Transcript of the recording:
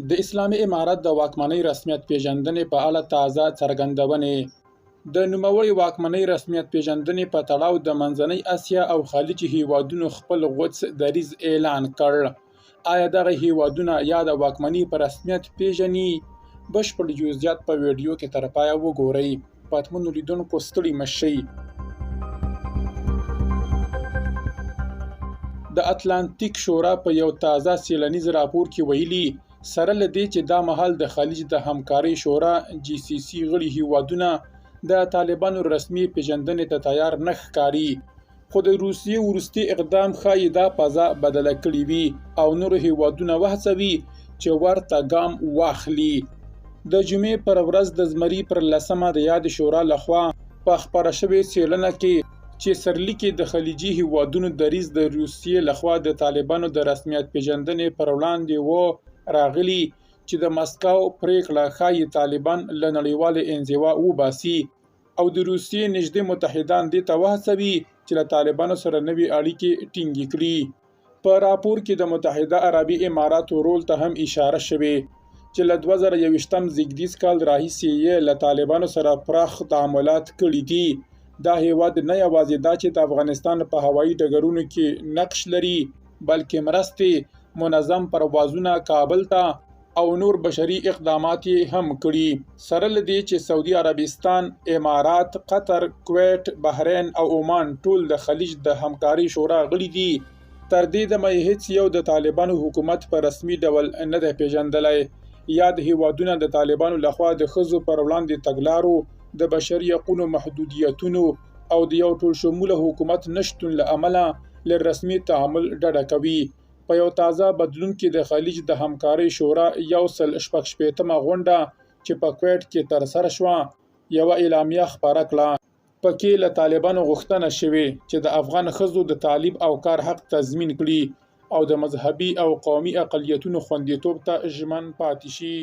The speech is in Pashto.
د اسلامي امارت د واکمنۍ رسمیت پیژندنې په اړه تازه څرګندونې. د نوموړې واکمنۍ رسمیت پیژندنې په تړاو د منځنۍ اسیا او خلیج هیوادونو خپل غوڅ دریځ اعلان کړ. آیا دغه هیوادونه یا د واکمنۍ په رسمیت پیژني؟ بشپړ جزئیات په ویډیو کې تر پایه وګورئ. پاتمنو لیدونکو ستړي مه شئ. د اتلانتیک شورا په یو تازه څیړنیز راپور کې ویلي، سره له دې چې دا مهال د خلیج د همکارۍ شورا GCC غړي هیوادونه د طالبانو رسمي پیژندنې ته تیار نه ښکاري، خو د روسیې وروستي اقدام ښایي دا فضا بدله کړې وي او نورو هیوادونه وهڅوي چې ورته ګام واخلي. د جمعې پر ورځ د زمري پر 10مه د یاد شورا لخوا په خپره شوې څیړنه کې چې سرلیکي د خلیجي هیوادونو دریځ د روسیې لخوا د طالبانو د رسمیت پیژندنې پر وړاندې راغلی چې د مسکو پریکړه ښایي طالبان له نړیوالې انزوا وباسي او د روسیې نږدې متحدان دې ته وهڅوي چې له طالبانو سره نوې اړیکې ټینګې کړي. په راپور کې د متحده عربي اماراتو رول ته هم اشاره شوې چې له 2021 زیږدیز کال راهیسې یې له طالبانو سره پراخ تعاملات کړي دي. دا هیواد نه یوازې دا چې د افغانستان په هوایي ډګرونو کې نقش لري، بلکې مرستې، منظم پروازونه کابل ته او نور بشري اقدامات هم کړي. سره له دې چې سعودي عربستان، امارات، قطر، کویت، بحرین او عمان ټول د خلیج د همکارۍ شورا غړي دي، تر دې دمه هیڅ یو د طالبانو حکومت په رسمي ډول نه دی پیژندلی. یاد هیوادونه د طالبانو لخوا د ښځو پر وړاندې تګلارو، د بشري حقونو محدودیتونو او د یو ټول شموله حکومت نشتون له امله له رسمي تعامل ډډه کوي. په یو تازه بدلون کې د خلیج د همکارۍ شورا 166مه غونډه چې په کویت کې ترسره شوه یوه اعلامیه خپره کړه. پکې له طالبانو غوښتنه شوې چې د افغان ښځو د تعلیم او کار حق تضمین کړي او د مذهبي او قومي اقلیتونو خوندیتوب ته ژمن پاتې شي.